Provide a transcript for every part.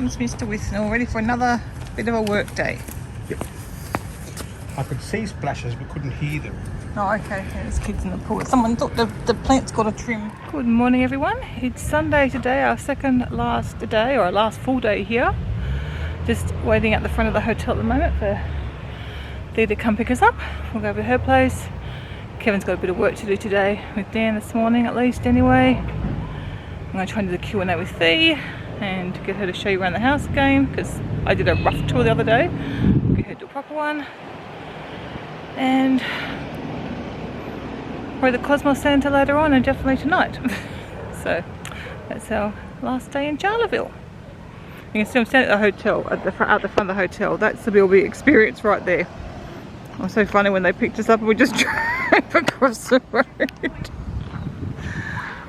comes Mr. Whisnell, ready for another bit of a work day. Yep. I could see splashes but couldn't hear them. Oh, okay. There's kids in the pool. Someone thought the plant's got a trim. Good morning, everyone. It's Sunday today, our second last day, or our last full day here. Just waiting at the front of the hotel at the moment for Thea to come pick us up. We'll go over to her place. Kevin's got a bit of work to do today with Dan this morning, at least anyway. I'm going to try and do the Q&A with Thea and get her to show you around the house again, because I did a rough tour the other day. Get her to do a proper one. And probably the Cosmos Santa later on, and definitely tonight. So that's our last day in Charleville. You can see I'm standing at the hotel, at the front of the hotel. That's the Bilby experience right there. It was so funny when they picked us up and we just drove across the road.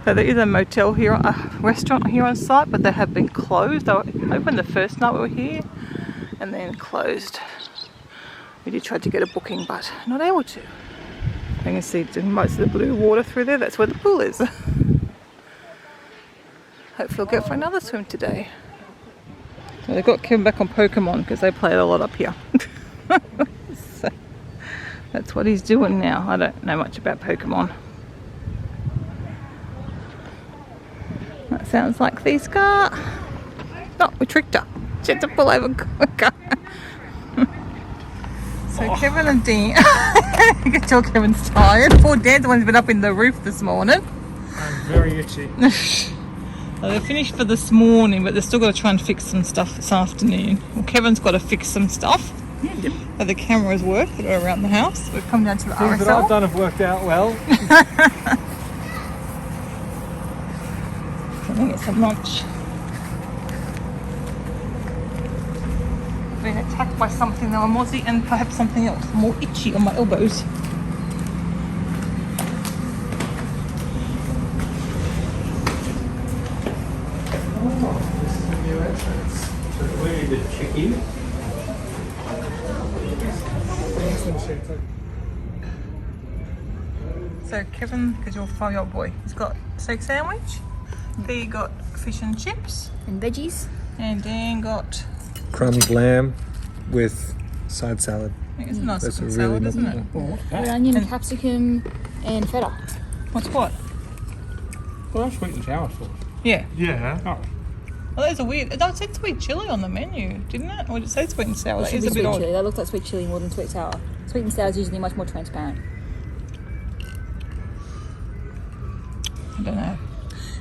So there is a motel here, a restaurant here on site, but they have been closed. They were open the first night we were here and then closed. We did try to get a booking, but not able to. You can see most of the blue water through there. That's where the pool is. Hopefully we'll get for another swim today. So they've got Kevin back on Pokemon because they play it a lot up here. So that's what he's doing now. I don't know much about Pokemon. That sounds like this car. Oh, we tricked her. She had to pull over the car. So Kevin and Dan, you can tell Kevin's tired. Poor Dan's the one's been up in the roof this morning. I'm very itchy. So they're finished for this morning, but they've still got to try and fix some stuff this afternoon. Well, Kevin's got to fix some stuff. Yep. So the cameras work that are around the house. We've come down to the Things RSL. that I've done have worked out well. I think it's some lunch. Been attacked by something though, a mozzie, and perhaps something else more itchy on my elbows. Oh, this is a new entrance. So we need to check in. So Kevin, because you're a 5-year-old boy, he's got steak sandwich. Thea got fish and chips. And veggies. And Dan got... crumbed lamb with side salad. I think it's a nice That's looking a really salad, isn't it? Red onion, capsicum, and feta. What's what? Well, that's sweet and sour sauce. Yeah. Yeah. Oh. Well, there's a weird... It said sweet chilli on the menu, didn't it? Or did it say sweet and sour? It That should is be a bit sweet odd. chili. That looks like sweet chili more than sweet sour. Sweet and sour is usually much more transparent. I don't know.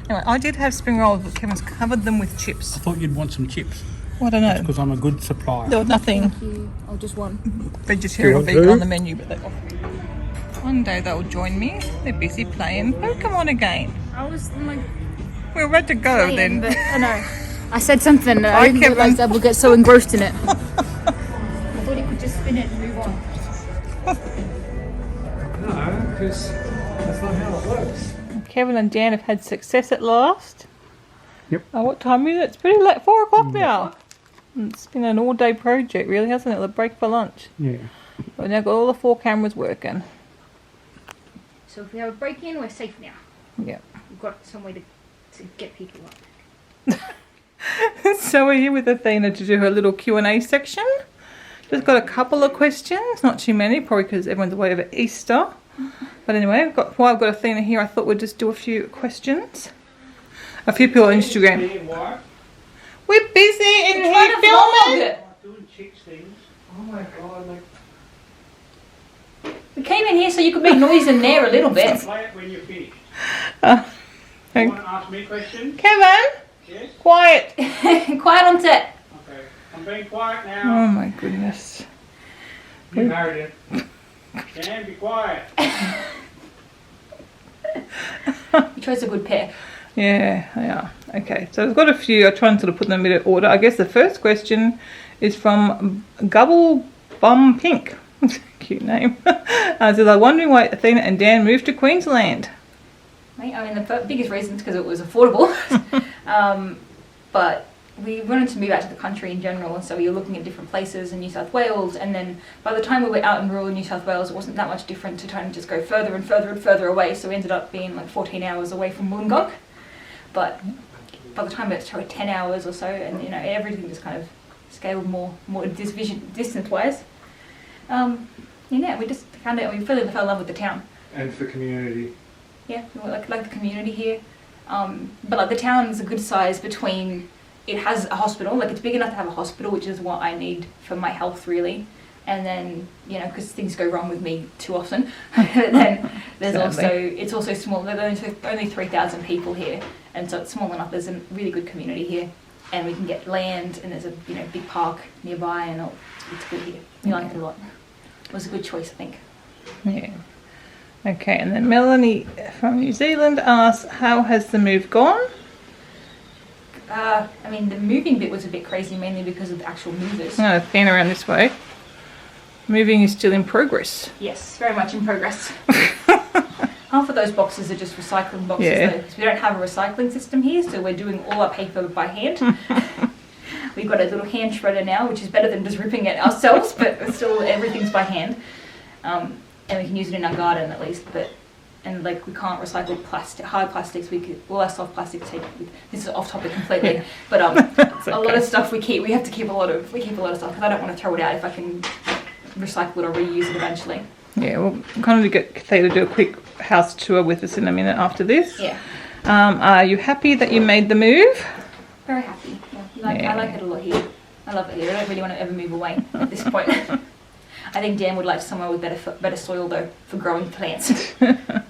Anyway, I did have spring rolls, but Kevin's covered them with chips. I thought you'd want some chips Well, I don't know. because I'm a good supplier. There was nothing Thank you. Oh, just one. vegetarian or Do you vegan want on to? the menu, but they one day they'll join me. They're busy playing Pokemon again. I was like, We were about to go then. but I know. I said something. Bye, I didn't Kevin. realize Dad would get so engrossed in it. I thought he could just spin it and move on. No, because that's not how it works. Kevin and Dan have had success at last. Yep. What time is it? It's pretty late, 4 o'clock now. It's been an all-day project, really, hasn't it? The break for lunch. Yeah. We've now got all the 4 cameras working. So if we have a break-in, we're safe now. Yeah. We've got some way to get people up. So we're here with Athena to do her little Q&A section. Just got a couple of questions, not too many, probably because everyone's away over Easter. But anyway, while I've got Athena here, I thought we'd just do a few questions. A few people on Instagram. We're busy and keep filming. Doing chicks things. Oh my god, like. We came in here so you could make noise in there a little bit. Play it when you're finished. Okay. You want to ask me a question? Kevin, Yes? quiet. Quiet on set. Okay. I'm being quiet now. Oh my goodness. You married it. Dan, be quiet. You chose a good pair. Yeah. Okay, so I've got a few. I'll try and sort of put them in a bit of order. I guess the first question is from Gubble Bum Pink. Cute name. So they're wondering why Athena and Dan moved to Queensland. Right? I mean, the biggest reason is because it was affordable. But we wanted to move out to the country in general, and so we were looking at different places in New South Wales, and then by the time we were out in rural New South Wales, it wasn't that much different to trying to just go further and further and further away, so we ended up being like 14 hours away from Wollongong. But by the time it's 10 hours or so, and you know everything just kind of scaled more distance wise. Yeah, we just we fell in love with the town. And for community. Yeah, we like the community here. But like the town's a good size between, it has a hospital, like it's big enough to have a hospital, which is what I need for my health really. And then, you know, because things go wrong with me too often, then there's it's also small. There's only 3,000 people here, and so it's small enough. There's a really good community here, and we can get land, and there's a big park nearby, and it's good here. We like it a lot. It was a good choice, I think. Yeah. Okay, and then Melanie from New Zealand asks, how has the move gone? I mean, the moving bit was a bit crazy, mainly because of the actual movers. No, Athena around this way. Moving is still in progress. Yes, very much in progress. Half of those boxes are just recycling boxes, Yeah. though, because we don't have a recycling system here, so we're doing all our paper by hand. We've got a little hand shredder now, which is better than just ripping it ourselves, but still everything's by hand. And we can use it in our garden at least, and like we can't recycle hard plastics. All our soft plastics this is off topic completely, but Okay. a lot of stuff we have to keep a lot of stuff because I don't want to throw it out if I can recycle it or reuse it eventually. Yeah, we'll kind of get Thea to do a quick house tour with us in a minute after this. Yeah. Are you happy that you made the move? Very happy. Yeah. I like it a lot here. I love it here. I don't really want to ever move away at this point. I think Dan would like somewhere with better soil though for growing plants.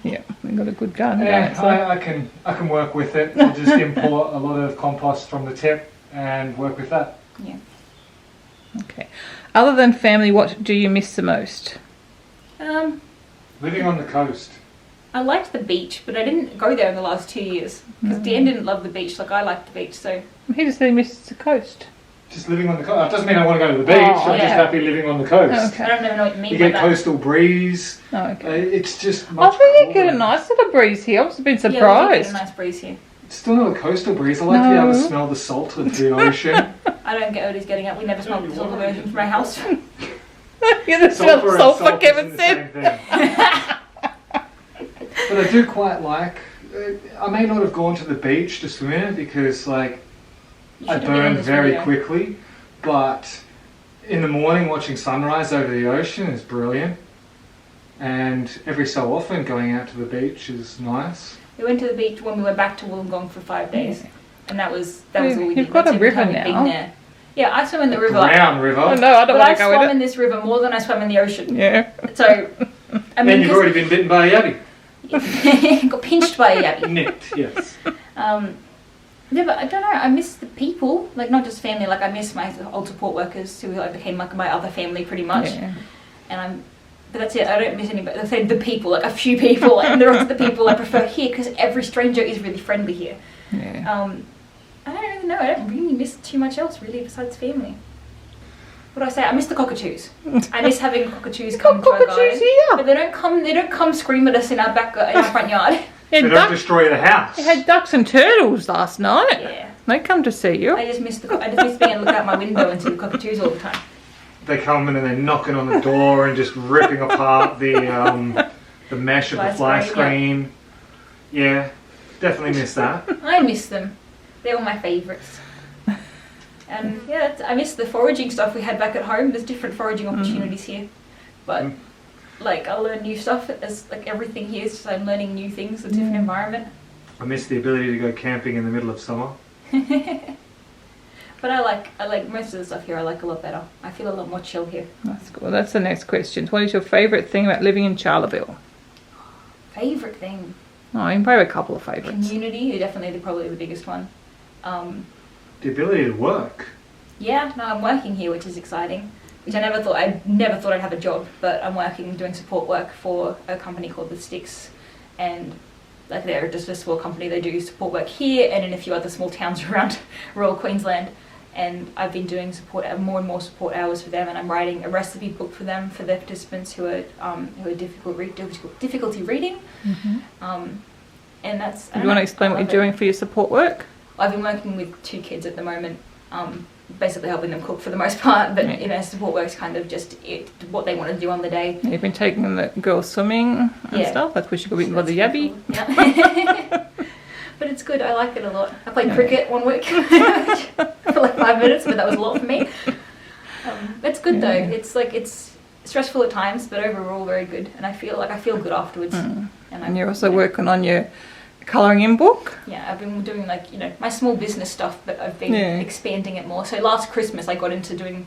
Yeah, we've got a good garden. Yeah, going, I can work with it. I'll just import a lot of compost from the tip and work with that. Yeah. Okay. Other than family, what do you miss the most? Living on the coast. I liked the beach, but I didn't go there in the last 2 years because Dan didn't love the beach like I liked the beach. So He just said he misses the coast. Just living on the coast. That doesn't mean I want to go to the beach. Oh, I'm just yeah. happy living on the coast. Okay. I don't even know what you mean You by get that. coastal breeze. Oh, okay. It's just I much think you get a cooler. nice little breeze here. I've been Yeah, we do get surprised. a nice breeze here. It's still not a coastal breeze. I like to be able to No. smell the salt of the ocean. I don't get what he's getting at. We never smell the salt of ocean from our house. Yeah, the smell of sulfur, sulfur Kevin isn't the said. same thing. But I do quite like. I may not have gone to the beach to swim because, like, You I should have been on burn this very video. quickly. But in the morning, watching sunrise over the ocean is brilliant. And every so often, going out to the beach is nice. We went to the beach when we went back to Wollongong for 5 days, and that was all we did. You've got That's a every river time we've now. been there. Yeah, I swim in the river. Brown River. Oh, no, I don't But I want to go swam in in it. this river more than I swam in the ocean. Yeah. So, I And mean, you've already been bitten by a yabby. got pinched by a yabby. Nicked, yes. Yeah, but I don't know. I miss the people, like not just family. Like I miss my old support workers who like became like my other family pretty much. Yeah. And but that's it. I don't miss anybody. I say the people, like a few people, and the rest of the people I prefer here because every stranger is really friendly here. Yeah. I don't really know. I don't really miss too much else really besides family. What do I say? I miss the cockatoos. I miss having cockatoos come to our Cockatoos garden. here. But they don't come scream at us in our back in our front yard. You They had, don't destroy the house. you had ducks and turtles last night. Yeah. They come to see you. I just miss being able to look out my window and see the cockatoos all the time. They come in and they're knocking on the door and just ripping apart the mesh of the fly screen. Yeah, definitely miss that. I miss them. They were my favourites. And yeah, I miss the foraging stuff we had back at home. There's different foraging opportunities here, but like I learn new stuff. As like everything here is just I'm learning new things, a different environment. I miss the ability to go camping in the middle of summer. But I like most of the stuff here. I like a lot better. I feel a lot more chill here. That's cool. That's the next question. What is your favourite thing about living in Charleville? Favorite thing, Oh, you can probably have a couple of favourites. community. Definitely probably the biggest one. The ability to work. Yeah, no, I'm working here, which is exciting. Which I never thought I'd have a job, but I'm working doing support work for a company called The Sticks, and like they're just a small company. They do support work here and in a few other small towns around rural Queensland. And I've been doing more and more support hours for them, and I'm writing a recipe book for them for their participants who are difficulty reading. And that's. Do you want to explain what you're doing for your support work? I've been working with 2 kids at the moment, basically helping them cook for the most part, but you know, support work's kind of just what they want to do on the day. You've been taking the girls swimming and Yeah. stuff. That's where she got bitten by the That's yabby. cool. Yeah. but it's good. I like it a lot. I played cricket one week for like 5 minutes, but that was a lot for me. It's good though. It's like it's stressful at times, but overall very good. And I feel good afterwards. And you're also working on your colouring in book. Yeah, I've been doing like my small business stuff, but I've been expanding it more. So last Christmas I got into doing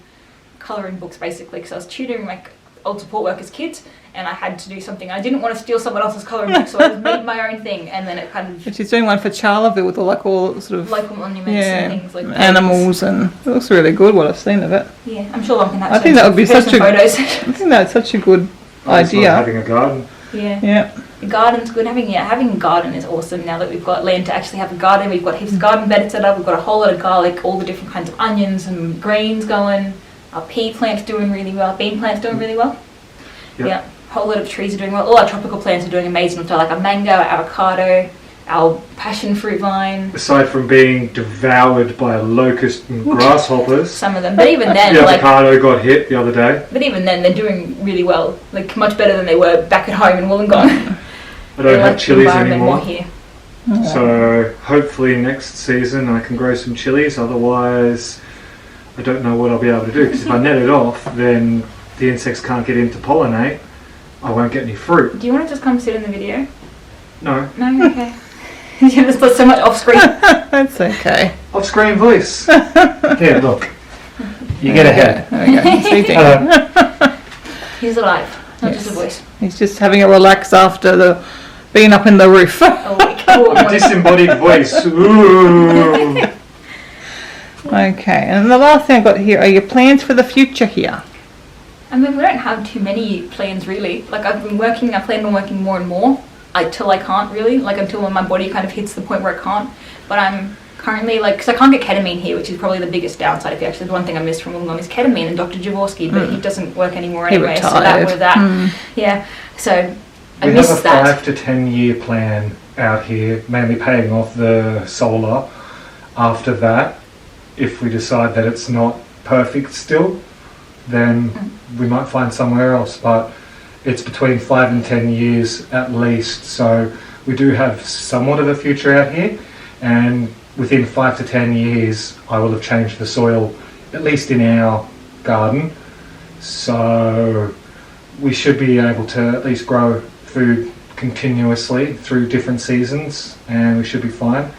colouring books basically because I was tutoring my old support workers' kids, and I had to do something. I didn't want to steal someone else's colouring book, so I made my own thing, and then it kind of... But she's doing one for Charleville with all sort of... local monuments and things like animals, and it looks really good what I've seen of it. Yeah, I'm sure I'm I think that would be such a... photos. I think that's such a good idea. Having a garden. Yeah. The garden's good. Having a garden is awesome now that we've got land to actually have a garden. We've got heaps of garden beds set up. We've got a whole lot of garlic, all the different kinds of onions and greens going. Our pea plant's doing really well. Bean plant's doing really well. Yep. Yeah, a whole lot of trees are doing well. All our tropical plants are doing amazing. So like our mango, our avocado, our passion fruit vine. Aside from being devoured by locusts and grasshoppers, some of them, but even then, the avocado got hit the other day. But even then, they're doing really well. Like much better than they were back at home in Wollongong. I don't have chilies anymore. Here. So hopefully next season I can grow some chilies. Otherwise, I don't know what I'll be able to do. Because if I net it off, then the insects can't get in to pollinate. I won't get any fruit. Do you want to just come sit in the video? No. No, okay. You just put so much off screen. That's okay. Off-screen voice. Here, look. You get ahead. Okay. He's alive, not just a voice. He's just having a relax after being up in the roof. A disembodied voice. Ooh. Okay, and the last thing I've got here are your plans for the future here. I mean, we don't have too many plans really. Like I plan on working more and more till I can't really, like until my body kind of hits the point where it can't. But I'm currently because I can't get ketamine here, which is probably the biggest downside. If you actually, the one thing I missed from Wollongong is ketamine and Dr. Jaworski, but he doesn't work anymore anyway. So that was that. Yeah, so I missed that. We have a 5 to 10 year plan out here, mainly paying off the solar. After that, if we decide that it's not perfect still, then we might find somewhere else, but it's between 5 and 10 years at least, so we do have somewhat of a future out here, and within 5 to 10 years I will have changed the soil, at least in our garden, so we should be able to at least grow food continuously through different seasons, and we should be fine.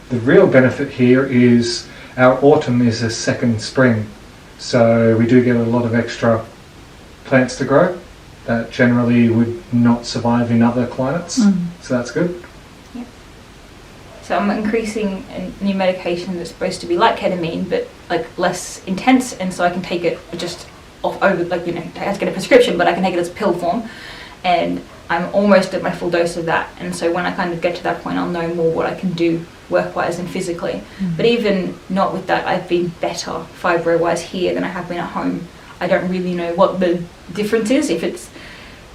The real benefit here is our autumn is a second spring. So we do get a lot of extra plants to grow that generally would not survive in other climates. So that's good. Yeah. So I'm increasing a new medication that's supposed to be like ketamine, but like less intense, and so I can take it just off over, I have to get a prescription, but I can take it as pill form, and I'm almost at my full dose of that. And so when I kind of get to that point, I'll know more what I can do work-wise and physically. But even not with that, I've been better fibro-wise here than I have been at home. I don't really know what the difference is. If it's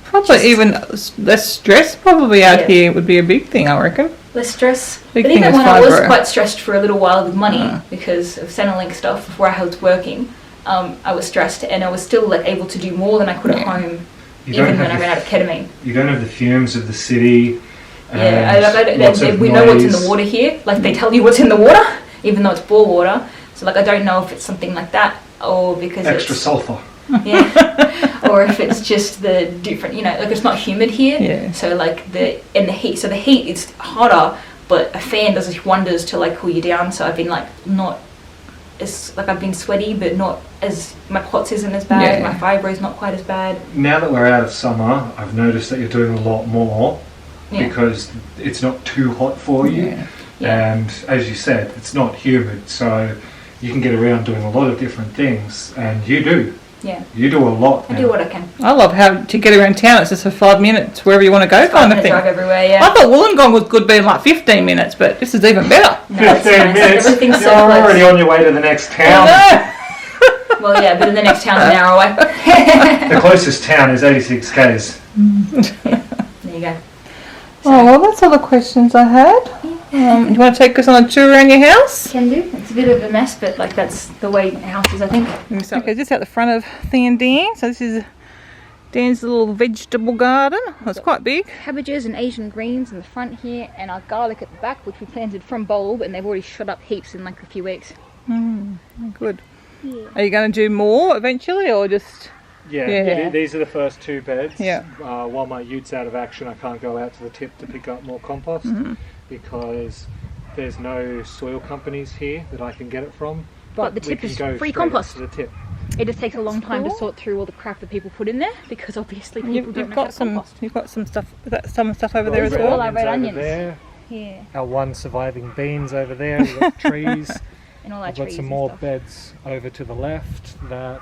probably even less stress probably out here would be a big thing, I reckon. Less stress. Big but thing even is when I was fibro. quite stressed for a little while with money because of Centrelink stuff before I was working, I was stressed, and I was still like able to do more than I could at home, even when I ran out of ketamine. You don't have the fumes of the city. We know what's in the water here. Like they tell you what's in the water, even though it's bore water. So like I don't know if it's something like that, or because extra sulfur. Yeah, or if it's just the different, like it's not humid here. Yeah. So like the heat. So the heat it's hotter, but a fan does wonders to like cool you down. So I've been like not as I've been sweaty, but not as my POTS isn't as bad. Yeah. My fibro's not quite as bad. Now that we're out of summer, I've noticed that you're doing a lot more. Yeah. Because it's not too hot for you, and as you said, it's not humid, so you can get around doing a lot of different things, and you do. Yeah. You do a lot. I do what I can. I love how to get around town. It's just for 5 minutes wherever you want to go, kind of thing. Drive everywhere. Yeah. I thought Wollongong was good being like 15 minutes, but this is even better. No, 15 minutes. Everything's You're so close. already on your way to the next town. Well, yeah, but in the next town's an hour away. The closest town is 86 k's. There you go. Oh, well, that's all the questions I had. Do you want to take us on a tour around your house? Can do. It's a bit of a mess, but like that's the way a house is, I think. Okay, just out the front of Thandine. So this is Dan's little vegetable garden. It's quite big. Cabbages and Asian greens in the front here, and our garlic at the back, which we planted from bulb, and they've already shot up heaps in like a few weeks. Good. Yeah. Are you going to do more eventually, or just? Yeah, these are the first 2 beds. Yeah. While my ute's out of action, I can't go out to the tip to pick up more compost because there's no soil companies here that I can get it from. But the we tip can is go free straight compost. up to the tip. It just takes a long time to cool. sort through all the crap that people put in there, because obviously people You've don't know how got to some. compost. You've got some stuff. Some stuff over there as These are all well. our red over onions. There. Yeah, Our 1 surviving beans over there. We've got trees. and all our I've got trees some and more stuff. beds over to the left that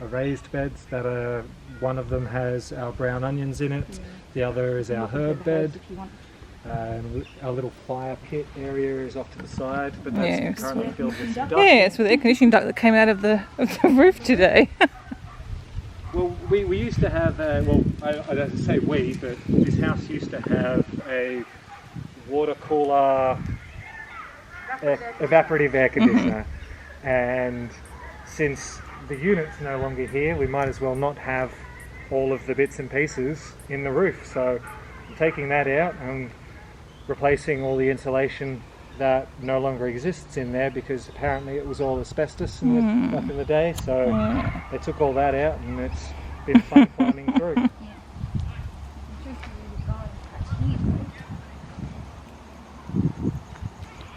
are raised beds that are, one of them has our brown onions in it, the other is our herb bed, If you want. and our little fire pit area is off to the side, but that's Yes. currently filled with some dust. Yeah, it's with the air conditioning duct that came out of the roof today. Well, we used to have, I don't say we, but this house used to have a water cooler, evaporative air conditioner, and since the unit's no longer here, we might as well not have all of the bits and pieces in the roof. So I'm taking that out and replacing all the insulation that no longer exists in there, because apparently it was all asbestos back in the day. So they took all that out, and it's been fun climbing through.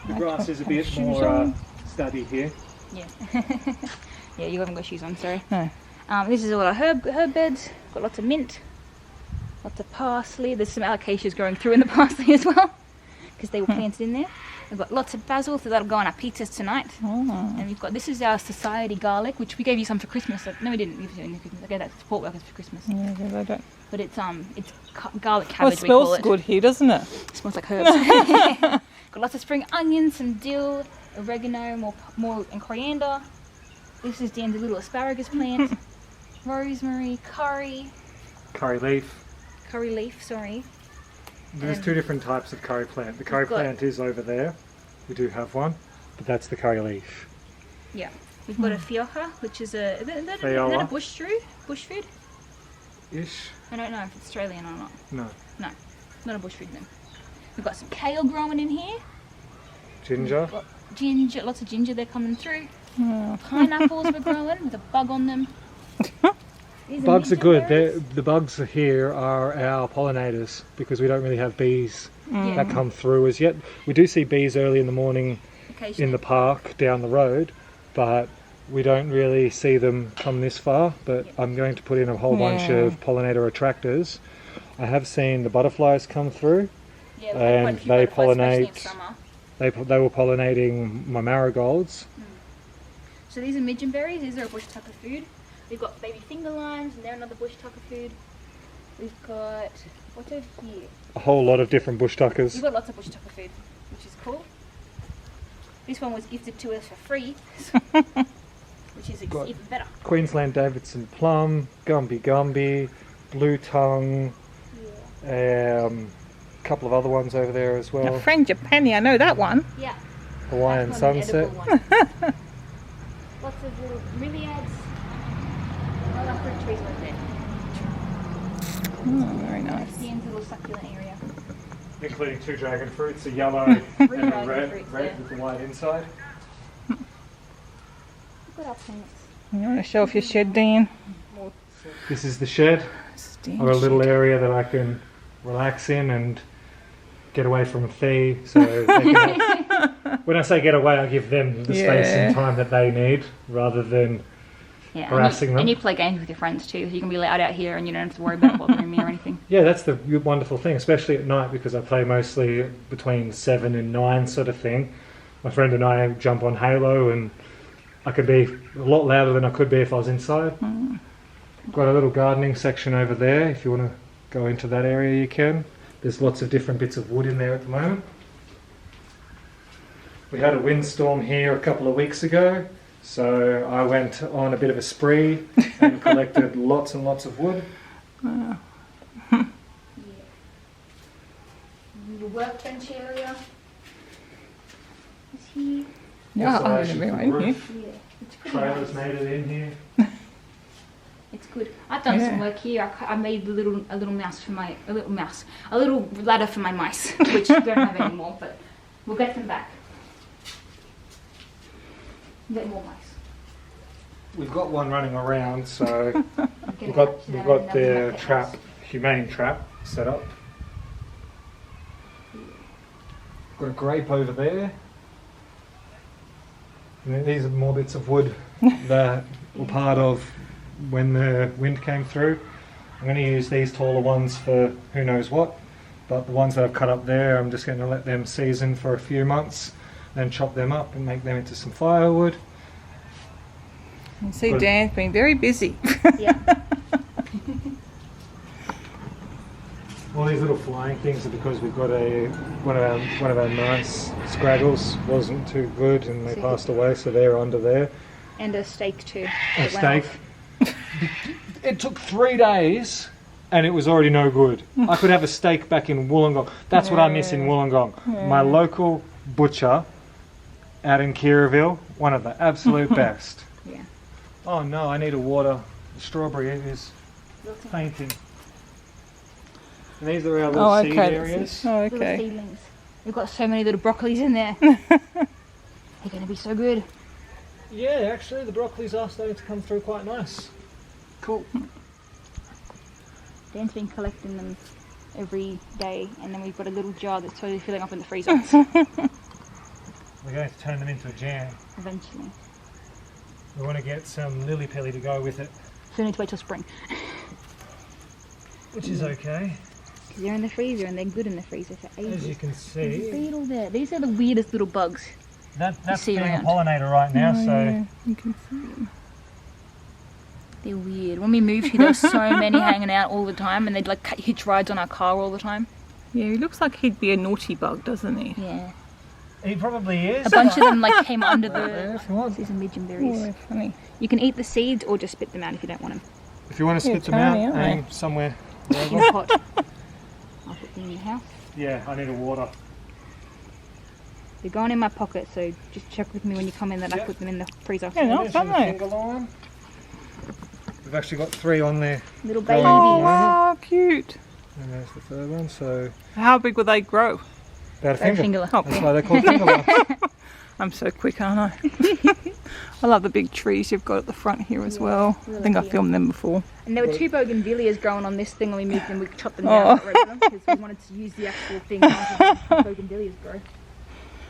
The grass is a bit more steady here. Yeah. Yeah, you haven't got shoes on, sorry. No. This is all our herb beds. Got lots of mint, lots of parsley. There's some alocasias growing through in the parsley as well, because they were planted in there. We've got lots of basil, so that'll go on our pizzas tonight. And we've got, this is our society garlic, which we gave you some for Christmas. No, we didn't give you any for Christmas. I gave that to support workers for Christmas. Yeah, because I don't. But it's garlic Oh, it cabbage, we call smells it. good here, doesn't it? It smells like herbs. Got lots of spring onions, some dill, oregano, more and coriander. This is Dan's little asparagus plant. Rosemary, curry leaf, sorry. There's 2 different types of curry plant. The curry We've got- plant is over there. We do have one, but that's the curry leaf. Yeah. We've got a fioca, which is is that a Fiola. bush food? Ish? I don't know if it's Australian or not. No. No, not a bush food then. We've got some kale growing in here. Ginger? Got ginger, lots of ginger, they're coming through. Pineapples were growing with a bug on them. These Bugs are mint good. berries. The bugs here are our pollinators, because we don't really have bees Yeah, that come through as yet. We do see bees early in the morning occasionally. in the park down the road, but we don't really see them come this far. But I'm going to put in a whole bunch Yeah. of pollinator attractors. I have seen the butterflies come through. Yeah, we've had quite a and few they butterflies, especially in pollinate- summer. They were pollinating my marigolds. So these are midgeonberries. These are a bush tucker food. We've got baby finger limes, and they're another bush tucker food. We've got, what's over here? A whole lot of different bush tuckers. We've got lots of bush tucker food, which is cool. This one was gifted to us for free, which is Got- even better. Queensland Davidson plum, Gumby, blue tongue, a couple of other ones over there as A well. frangipani, I know that one. Yeah. Hawaiian That's one of the sunset. edible ones. Lots of little myriads. All our fruit trees right there. Oh, very nice. That's Dan's little succulent area. Including 2 dragon fruits, a yellow and a dragon red, fruits, red yeah. with the white inside. We've got our plants. You want to show off your shed, Dan? This is the shed, or a little area that I can relax in and get away from Fee. So they can when I say get away, I give them the space Yeah. and time that they need, rather than Yeah, harassing them. And you play games with your friends too, so you can be loud out here and you don't have to worry about bothering me or anything. Yeah, that's the wonderful thing, especially at night, because I play mostly between 7 and 9 sort of thing. My friend and I jump on Halo, and I could be a lot louder than I could be if I was inside. Got a little gardening section over there. If you want to go into that area, you can. There's lots of different bits of wood in there at the moment. We had a windstorm here a couple of weeks ago, so I went on a bit of a spree and collected lots and lots of wood. Yeah. The workbench area is here. Yeah, I Insulation don't for know. the roof. Yeah, it's pretty Trailers nice. made it in here. It's good. I've done some work here. I made a little ladder for my mice, which I don't have anymore, but we'll get them back. Get more mice. We've got one running around, so we've got the trap, humane trap set up. Got a grape over there. And then these are more bits of wood that were part of when the wind came through. I'm going to use these taller ones for who knows what, but the ones that I've cut up there, I'm just going to let them season for a few months, then chop them up and make them into some firewood. You see, Dan's been very busy. Yeah. All these little flying things are because we've got one of our nice scraggles wasn't too good and they passed away, so they're under there. And a steak too. A steak. It took 3 days and it was already no good. I could have a steak back in Wollongong. That's what I miss in Wollongong. My local butcher out in Charleville, one of the absolute best. Yeah. Oh no, I need a water. The strawberry is fainting. And these are our little seed areas. Oh, Little okay. seedlings. We've got so many little broccolis in there. They're going to be so good. Yeah, actually the broccolis are starting to come through quite nice. Cool. Dan's been collecting them every day, and then we've got a little jar that's totally filling up in the freezer. We're going to turn them into a jam. Eventually. We want to get some lily pilly to go with it. So we need to wait till spring. Which is okay. Because they're in the freezer and they're good in the freezer for ages. As you can There's a see, beetle there. These are the weirdest little bugs. that's see being a around. pollinator right now, so Yeah, you can see them. They're weird. When we moved here, there were so many hanging out all the time, and they'd like hitch rides on our car all the time. Yeah, he looks like he'd be a naughty bug, doesn't he? Yeah. he probably is. A bunch of them like came under the. If you want, These are midgeon Oh, berries. they're funny. You can eat the seeds or just spit them out if you don't want them. if you want to Yeah, spit them out, tiny, aren't they? aim somewhere. In the pot. I'll put them in the house. Yeah, I need a water. They're going in my pocket, so just check with me when you come in that I put them in the freezer. Yeah, nice, There's aren't some they? finger lime. We've actually got 3 on there. Little Growing. babies. Oh, wow, cute. And there's the third one, so How big will they grow? about a They're finger. Oh, That's why they're called finger limes. I'm so quick, aren't I? I love the big trees you've got at the front here as well. I think I filmed them before. And there were 2 bougainvilleas growing on this thing when we moved them. We chopped them down because we wanted to use the actual thing rather than bougainvilleas grow.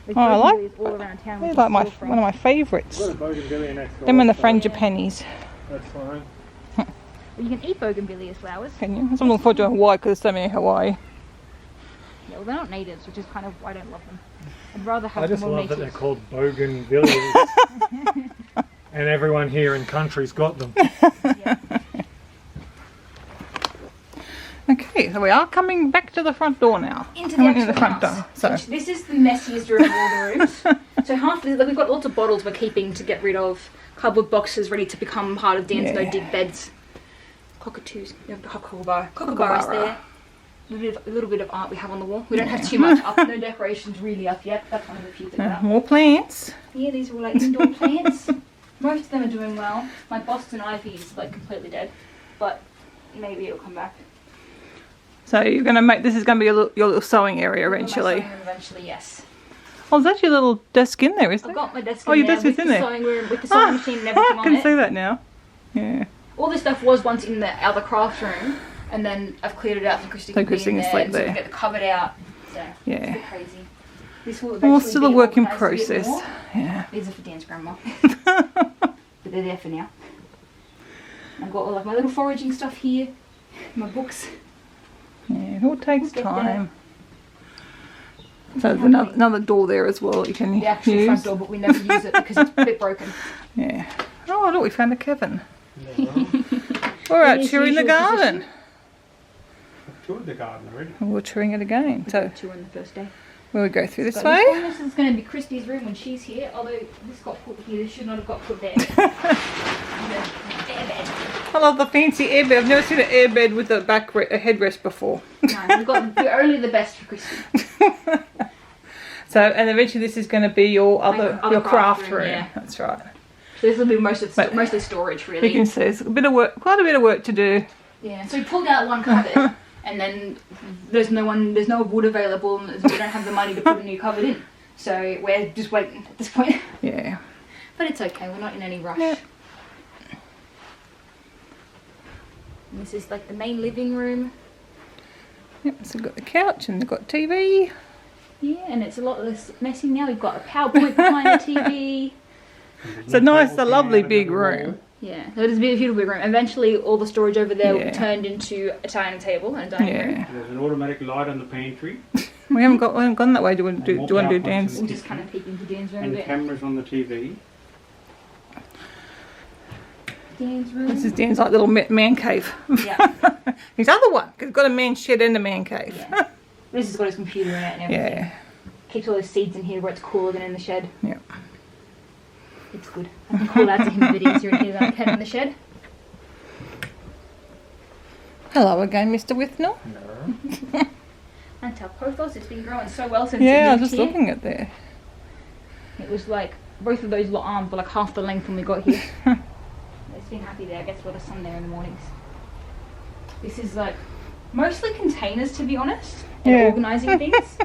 There's I like- bougainvilleas all around town. They're which like is my all from- one of my favourites. Got a bougainvillea next door. Them and the so frangipanis. That's fine. Well, you can eat bougainvillea flowers. Can you? I'm looking forward to Hawaii because there's so many in Hawaii. Yeah, well, they're not natives, which is kind of why I don't love them. I'd rather have I just them all love that they're natives. called bougainvilleas. And everyone here in country's got them. Okay, so we are coming back to the front door now. Into I went the in the actual front house. door. So Which, this is the messiest room of all the rooms. So half the, like, we've got lots of bottles we're keeping to get rid of. Cardboard boxes ready to become part of Dan's no dig beds. Cockatoos. We have the kookaburra. Kookaburra is there. A little bit of art we have on the wall. We don't have too much up. No decorations really up yet. That's one of the few things up. more plants. Yeah, these are all like indoor plants. Most of them are doing well. My Boston ivy is like completely dead, but maybe it'll come back. So you're going to make, this is going to be your little sewing area My eventually. sewing room eventually, yes. Oh, there's actually a little desk in there, isn't I've there? got my desk Oh, in your there desk is with in the there. sewing room, with the sewing machine and everything I on can it. see that now. Yeah. All this stuff was once in the other craft room, and then I've cleared it out so Christy So can be Christy in can there, sleep and so we there. get the cupboard out. So it's a Yeah. bit crazy. This will Well, eventually still a be work in organised a bit process. more. Yeah. These are for Dan's grandma. But they're there for now. I've got all like my little foraging stuff here, my books. Yeah, it all takes We'll get time. So there's another door there as well that you can The actual use. front door, but we never use it because it's a bit broken. Yeah. Oh, look, we found a Kevin. We're out his chewing the usual garden. Toured the garden already. And we're chewing it again. So 2 on the first day. we'll go through this But way. this is going to be Christy's room when she's here, although this got put here, this should not have got put there. I love the fancy airbed. I've never seen an airbed with a a headrest before. No, we're only the best for Christy. So, and eventually this is going to be your Other your craft craft room. room, yeah. That's right. So this will be mostly storage, really. You can see it's a bit of work, quite a bit of work to do. Yeah. So we pulled out one cupboard, and then there's no wood available, and we don't have the money to put a new cupboard in. So we're just waiting at this point. Yeah. But it's okay. We're not in any rush. Yeah. And this is like the main living room. Yep, so we've got the couch and they've got TV. Yeah, and it's a lot less messy now. We've got a PowerPoint behind the TV. It's a nice, a lovely big room. Yeah, so it is a beautiful big room. Eventually, all the storage over there will be turned into a dining table and a dining room. There's an automatic light on the pantry. We haven't gone that way. Do you want to do Dan's? We'll just kind of peek into Dan's room a And bit. cameras on the TV. Dan's room. This is Dan's like little man cave. Yeah. His other one, 'cause he's got a man shed and a man cave. Yeah. This has got his computer in it and everything. Yeah. Keeps all his seeds in here where it's cooler than in the shed. Yeah. It's good. I can call out to him a bit easier in here than I can in the shed. Hello again, Mr. Withnell. And our pothos, it's been growing so well since Yeah, I it was moved just here. looking at there. It was like, both of those little arms were like half the length when we got here. It's been happy there. It gets a lot of sun there in the mornings. This is like, mostly containers to be honest, and organising things.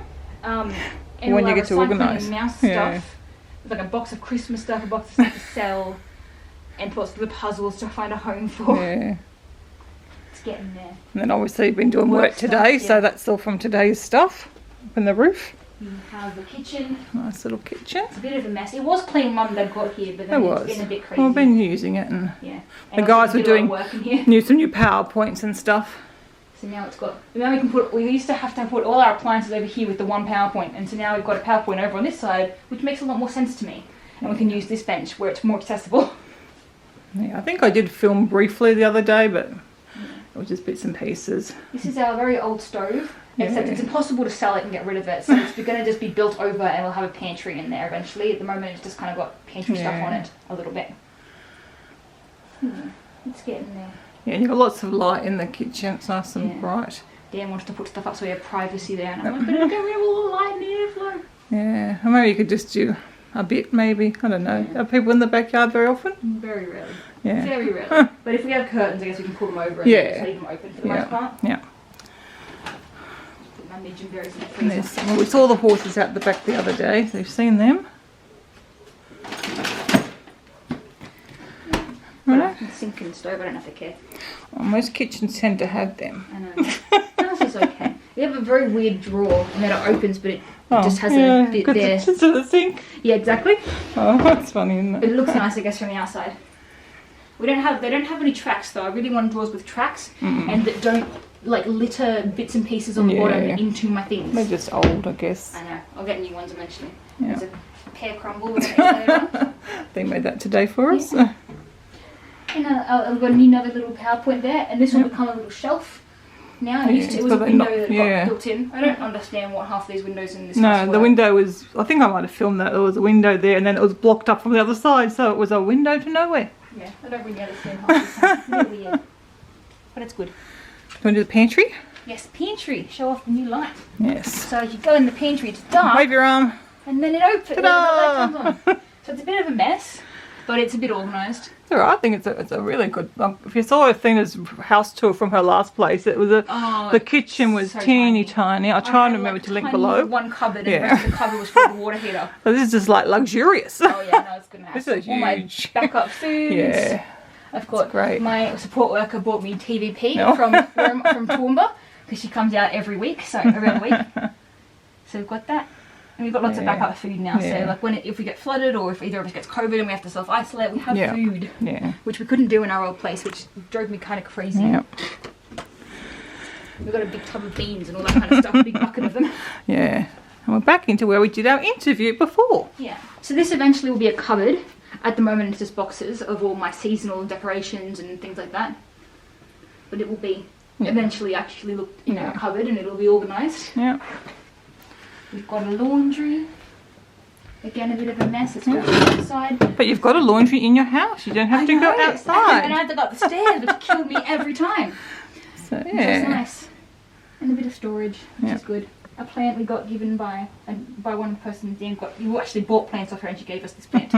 And When all you our get to recycling organise. and mouse Yeah. stuff. Like a box of Christmas stuff, a box of stuff to sell, and lots of the puzzles to find a home for. Yeah. It's getting there. And then obviously you've been doing work Work stuff, today, yeah. so that's all from today's stuff. Up in the roof. You have the kitchen. Nice little kitchen. It's a bit of a mess. It was clean Mum that got here, but then It it's was. been a bit crazy. Well, I've been using it and Yeah. The And guys also were did a lot of doing work in here. some new PowerPoints and stuff. So now it's got. Now we can put. We used to have to put all our appliances over here with the one PowerPoint, and so now we've got a PowerPoint over on this side, which makes a lot more sense to me. And we can use this bench where it's more accessible. Yeah, I think I did film briefly the other day, but it was just bits and pieces. This is our very old stove, except Yeah. it's impossible to sell it and get rid of it. So it's going to just be built over, and we'll have a pantry in there eventually. At the moment, it's just kind of got pantry stuff on it a little bit. It's getting there. Yeah, you've got lots of light in the kitchen. It's nice and Yeah. bright. Dan wants to put stuff up so we have privacy there, and I'm like, but it'll get rid of all the light and the airflow. Yeah, or maybe you could just do a bit, maybe. I don't know. Are people in the backyard very often? Very rarely. Yeah. Very rarely. But if we have curtains, I guess we can pull them over and Yeah. just leave them open for the Yeah. most part. Yeah. Put my midge and berries in the And freezer. well, we saw the horses out the back the other day. So you've seen them. Right. The sink and stove, I don't have to care. Well, most kitchens tend to have them. I know. Ours is okay. We have a very weird drawer and that it opens, but it just has yeah, a bit good there. to the sink. Yeah, exactly. Oh, that's funny, isn't But it? it looks nice, I guess, from the outside. They don't have any tracks though. I really want drawers with tracks and that don't like litter bits and pieces on the bottom Yeah. into my things. They're just old, I guess. I know. I'll get new ones eventually. Yeah. There's a pear crumble with it. They made that today for us. Yeah. And I've got another little PowerPoint there, and this will become a little shelf. Now it used to, it was a but window not- that yeah. got built in. I don't understand what half these windows in this No, house the were. window was, I think I might have filmed that. There was a window there and then it was blocked up from the other side, so it was a window to nowhere. Yeah, I don't really understand half this. It's a bit weird. But it's good. Do you want to do the pantry? Yes, pantry. Show off the new light. Yes. So you go in the pantry, it's dark, Wave your arm. and then it opens. The Ta-da! light comes on. So it's a bit of a mess, but it's a bit organised. It's alright, I think it's a really good, if you saw Athena's house tour from her last place, it was the kitchen was so teeny tiny. I'll try and remember to link below. One cupboard, and Yeah. the rest of the cupboard was for the water heater. So this is just like luxurious. Oh yeah, no, it's good. This is all my huge. backup foods. Yeah. I've got great. my support worker bought me TVP No. from Toowoomba because she comes out every week, so every other week. So we've got that. And we've got lots of Yeah. backup food now, Yeah. so like if we get flooded or if either of us gets COVID and we have to self-isolate, we have Yeah. food, Yeah. which we couldn't do in our old place, which drove me kind of crazy. Yeah. We've got a big tub of beans and all that kind of stuff, a big bucket of them. Yeah. And we're back into where we did our interview before. Yeah. So this eventually will be a cupboard. At the moment it's just boxes of all my seasonal decorations and things like that. But it will be eventually actually look a cupboard and it'll be organised. Yeah. We've got a laundry. Again, a bit of a mess. It's all outside. But you've got a laundry in your house. You don't have to go And I outside. had to go up the stairs, which killed me every time. So, Which was yeah. nice. And a bit of storage, which Yeah. is good. A plant we got given by one person. Dan got. You actually bought plants off her, and she gave us this plant.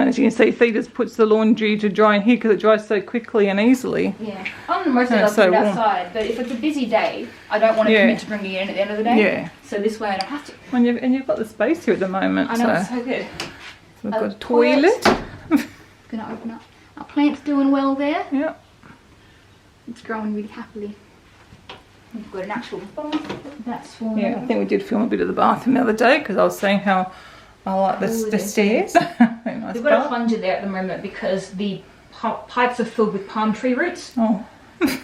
And as you can see, Thea just puts the laundry to dry in here because it dries so quickly and easily. Yeah, I'm mostly And like it's so put it warm. outside, but if it's a busy day, I don't want to Yeah. commit to bringing it in at the end of the day. Yeah. So this way I don't have to. And you've got the space here at the moment. I know, it's so so good. we've got a toilet. Gonna open up. Our plant's doing well there. Yeah. It's growing really happily. We've got an actual bath. That's for Yeah, I think we did film a bit of the bathroom the other day because I was saying how I like the stairs. Very nice We've got a bath. plunger there at the moment because the pipes are filled with palm tree roots. Oh,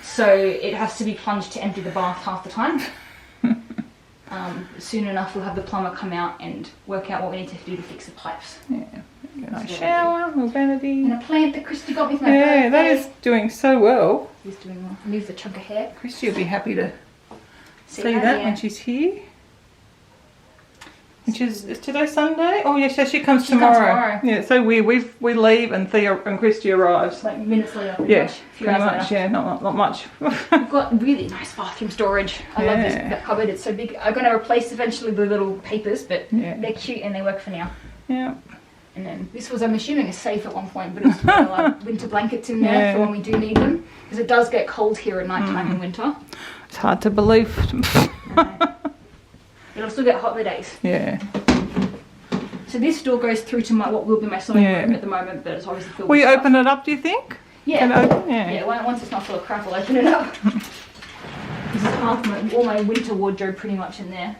So it has to be plunged to empty the bath half the time. Soon enough we'll have the plumber come out and work out what we need to do to fix the pipes. yeah. Nice shower, little vanity. And a plant that Christy got me for my Yeah, that birthday. is doing so well. He's doing well. And here's a chunk of hair. Christy will be happy to see how, that yeah. when she's here. Which is today Sunday? Oh yes, yeah, she comes She comes tomorrow. tomorrow. Yeah, so we leave and Thea and Christy arrives. Like minutes later, pretty Yeah, much. A few pretty hours much. later. Yeah, not much. We've got really nice bathroom storage. I love this Yeah. that cupboard. It's so big. I'm going to replace eventually the little papers, but Yeah. they're cute and they work for now. Yeah. And then this was, I'm assuming, a safe at one point, but it's like winter blankets in there Yeah. for when we do need them. Because it does get cold here at night time in winter. It's hard to believe. It'll still get hot the days. Yeah. So this door goes through to what will be my sewing Yeah. room at the moment, but it's obviously filled Will you with stuff. open it up, do you think? Yeah. Can it open? Yeah, once it's not full of crap, I'll open it up. This is half all my winter wardrobe pretty much in there,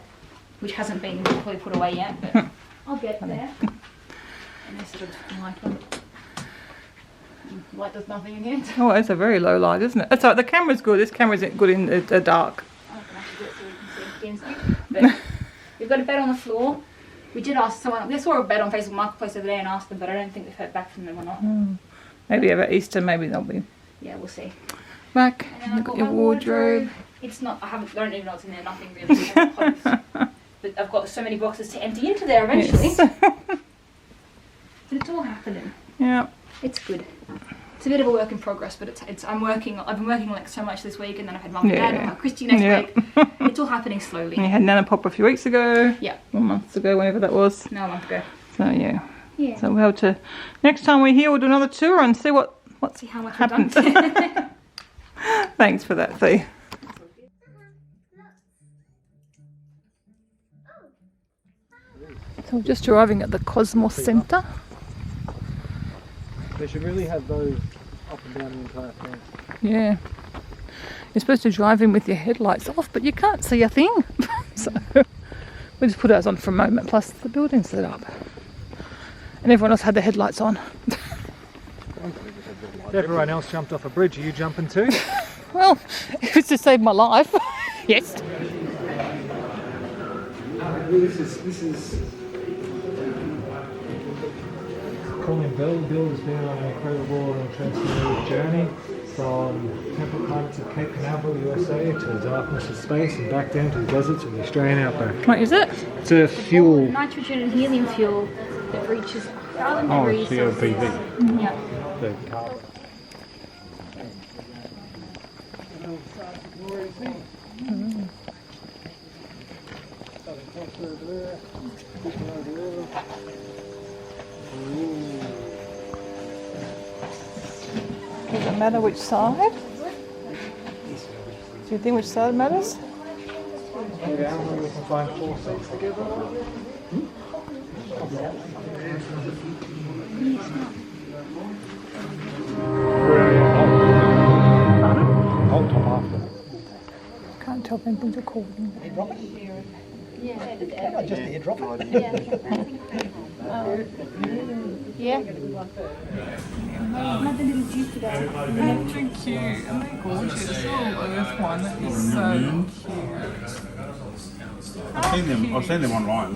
which hasn't been fully put away yet, but I'll get there. And this sort of light does nothing in here. Oh, it's a very low light, isn't it? It's alright, the camera's good. This camera's good in the dark. I can actually do it so you can see inside. But we've got a bed on the floor. We did ask someone, we saw a bed on Facebook Marketplace over there and asked them, but I don't think we've heard back from them or not. Maybe over Easter, maybe they'll be Yeah, we'll see. back. And then I've Look got at your my wardrobe. It's not, I don't even know what's in there, nothing really. I have clothes. But I've got so many boxes to empty into there eventually. Yes. But it's all happening. Yeah. It's good. It's a bit of a work in progress, but I've been working like so much this week, and then I've had mum and dad, and I'll have Christy next Yeah. week. It's all happening slowly. And you had Nana Pop a few weeks ago. Yeah. Or months ago, whenever that was. No, a month ago. So yeah. Yeah. So we'll have to, next time we're here, we'll do another tour and see what's See how much happened. I've done. Thanks for that, Thea. So we're just arriving at the Cosmos Centre. They should really have those up and down the entire thing. Yeah. You're supposed to drive in with your headlights off, but you can't see a thing. So we just put ours on for a moment, plus the building's lit up. And everyone else had their headlights on. If everyone else jumped off a bridge, are you jumping too? Well, if it's to save my life, yes. This is Colin Bill. Bill has been on an incredible and transformative journey from temperate climates of Cape Canaveral, USA, to the darkness of space and back down to the deserts of the Australian outback. What is it? It's a fuel. Nitrogen and helium fuel that reaches 1,000 degrees Celsius. COPV. Yeah. The carbon. Does it matter which side? Do you think which side matters? Yeah, we can find 4 seats together. Hold top after. Can't tell if anything's recording. Just the drop it. Yeah. Another little juice today. They're cute and they're gorgeous. Oh, this one is so cute. I've seen them online.